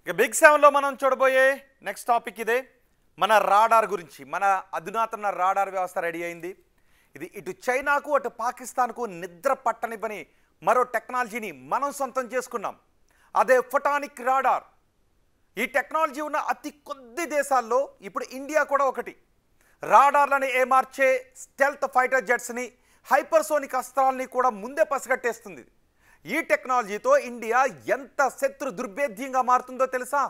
ఇక బిగ్ 7లో మనం చూడబోయే నెక్స్ట్ టాపిక్ ఇదే. మన రాడార్ గురించి. మన అధునాతన రాడార్ వ్యవస్థ రెడీ అయింది. ఇది ఇటు చైనాకు అటు పాకిస్తాన్కు నిద్ర పట్టని పని మరో టెక్నాలజీని మనం సొంతం చేసుకున్నాం. అదే ఫోటానిక్ రాడార్. ఈ టెక్నాలజీ ఉన్న అతి కొద్ది దేశాల్లో ఇప్పుడు ఇండియా కూడా ఒకటి. రాడార్లను ఏమార్చే స్టెల్త్ ఫైటర్ జెట్స్ని, హైపర్సోనిక్ అస్త్రాలని కూడా ముందే పసిగట్టేస్తుంది. ఈ టెక్నాలజీతో ఇండియా ఎంత శత్రు దుర్భేద్యంగా మారుతుందో తెలుసా?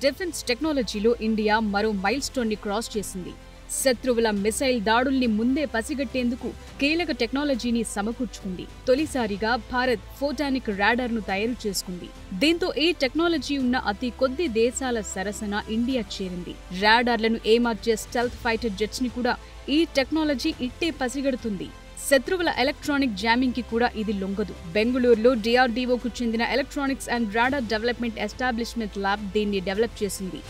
డిఫెన్స్ టెక్నాలజీలో ఇండియా మరో మైల్ స్టోన్ ని క్రాస్ చేసింది. శత్రువుల మిసైల్ దాడుల్ని ముందే పసిగట్టేందుకు కీలక టెక్నాలజీని సమకూర్చుకుంది. తొలిసారిగా భారత్ ఫోటానిక్ రాడార్ ను తయారు చేసుకుంది. దీంతో ఈ టెక్నాలజీ ఉన్న అతి కొద్ది దేశాల సరసన ఇండియా చేరింది. రాడార్లను ఏమార్చే స్టెల్త్ ఫైటర్ జెట్స్ ని కూడా ఈ టెక్నాలజీ ఇట్టే పసిగడుతుంది. శత్రువుల ఎలక్ట్రానిక్ జామింగ్ కి కూడా ఇది లొంగదు. బెంగళూరులో డిఆర్డీఓకు చెందిన electronics and radar development establishment lab దీన్ని డెవలప్ చేసింది.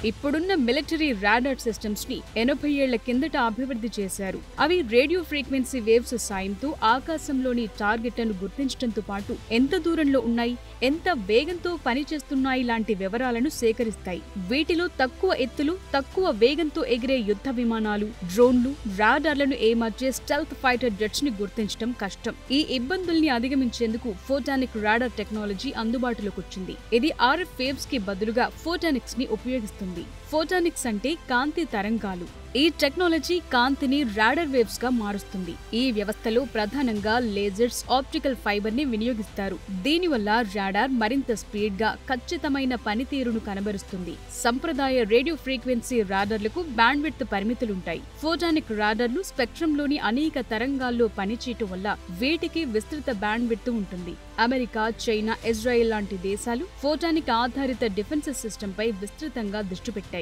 ఇప్పుడున్న మిలిటరీ రాడార్ సిస్టమ్స్ ని 80 ఏళ్ల కిందట అభివృద్ధి చేశారు. అవి రేడియో ఫ్రీక్వెన్సీ వేవ్స్ సాయంతో ఆకాశంలోని టార్గెట్లను గుర్తించడంతో పాటు ఎంత దూరంలో ఉన్నాయి, ఎంత వేగంతో పనిచేస్తున్నాయి లాంటి వివరాలను సేకరిస్తాయి. వీటిలో తక్కువ ఎత్తులు, తక్కువ వేగంతో ఎగిరే యుద్ధ విమానాలు, డ్రోన్లు, రాడార్లను ఏమార్చే స్టెల్త్ ఫైటర్ జెట్స్ ని గుర్తించడం కష్టం. ఈ ఇబ్బందుల్ని అధిగమించేందుకు ఫోటానిక్ రాడార్ టెక్నాలజీ అందుబాటులోకి వచ్చింది. ఇది RF వేవ్స్ కి బదులుగా ఫోటానిక్స్ ని ఉపయోగిస్తుంది. ఫోటానిక్స్ అంటే కాంతి తరంగాలు. ఈ టెక్నాలజీ కాంతిని రాడార్ వేవ్స్ గా మారుస్తుంది. ఈ వ్యవస్థలో ప్రధానంగా లేజర్స్, ఆప్టికల్ ఫైబర్ ని వినియోగిస్తారు. దీనివల్ల రాడార్ మరింత స్పీడ్ గా ఖచ్చితమైన పనితీరును కనబరుస్తుంది. సంప్రదాయ రేడియో ఫ్రీక్వెన్సీ రాడార్లకు బ్యాండ్విడ్త్ పరిమితులుంటాయి. ఫోటానిక్ రాడార్లు స్పెక్ట్రంలోని అనేక తరంగాల్లో పనిచేయటం వల్ల వీటికి విస్తృత బ్యాండ్విడ్త్ ఉంటుంది. అమెరికా, చైనా, ఇజ్రాయెల్ లాంటి దేశాలు ఫోటానిక్ ఆధారిత డిఫెన్స్ సిస్టమ్ పై విస్తృతంగా దృష్టి పెట్టాయి.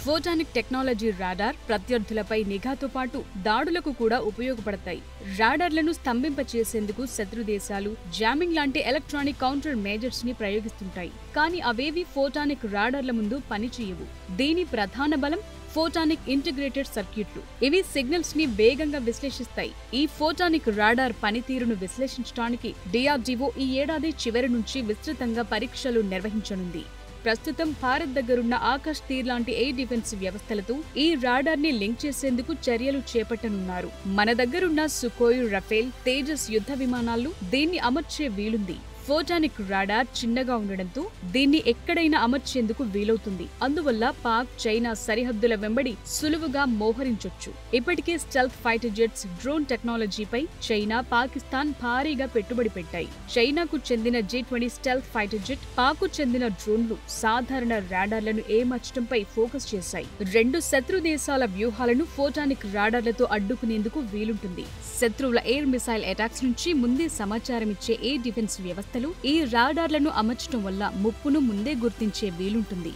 ఫోటానిక్ టెక్నాలజీ రాడార్ ప్రత్యర్థులపై నిఘాతో పాటు దాడులకు కూడా ఉపయోగపడతాయి. రాడార్లను స్తంభింపచేసేందుకు శత్రు దేశాలు జామింగ్ లాంటి ఎలక్ట్రానిక్ కౌంటర్ మేజర్స్ ని ప్రయోగిస్తుంటాయి. కానీ అవేవి ఫోటానిక్ రాడార్ల ముందు పనిచేయవు. దీని ప్రధాన బలం ఫోటానిక్ ఇంటిగ్రేటెడ్ సర్క్యూట్లు. ఇవి సిగ్నల్స్ ని వేగంగా విశ్లేషిస్తాయి. ఈ ఫోటానిక్ రాడార్ పనితీరును విశ్లేషించడానికి డిఆర్డీఓ ఈ ఏడాది చివరి నుంచి విస్తృతంగా పరీక్షలు నిర్వహించనుంది. ప్రస్తుతం భారత్ దగ్గరున్న ఆకాశ్ తీర్ లాంటి ఎయిర్ డిఫెన్స్ వ్యవస్థలతో ఈ రాడార్ ని లింక్ చేసేందుకు చర్యలు చేపట్టనున్నారు. మన దగ్గరున్న సుఖోయ్, రఫేల్, తేజస్ యుద్ధ విమానాల్లో దీన్ని అమర్చే వీలుంది. ఫోటానిక్ రాడార్ చిన్నగా ఉండడంతో దీన్ని ఎక్కడైనా అమర్చేందుకు వీలవుతుంది. అందువల్ల పాక్, చైనా సరిహద్దుల వెంబడి సులువుగా మోహరించొచ్చు. ఇప్పటికే స్టెల్త్ ఫైటర్ జెట్స్, డ్రోన్ టెక్నాలజీపై చైనా, పాకిస్తాన్ భారీగా పెట్టుబడి పెట్టాయి. చైనాకు చెందిన J-20 స్టెల్త్ ఫైటర్ జెట్, పాకు చెందిన డ్రోన్లు సాధారణ రాడార్లను ఏమర్చడంపై ఫోకస్ చేశాయి. రెండు శత్రు దేశాల వ్యూహాలను ఫోటానిక్ రాడార్లతో అడ్డుకునేందుకు వీలుంటుంది. శత్రువుల ఎయిర్ మిసైల్ అటాక్స్ నుంచి ముందే సమాచారం ఇచ్చే ఎయిర్ డిఫెన్స్ వ్యవస్థ ఈ రాడార్లను అమర్చడం వల్ల ముప్పును ముందే గుర్తించే వీలుంటుంది.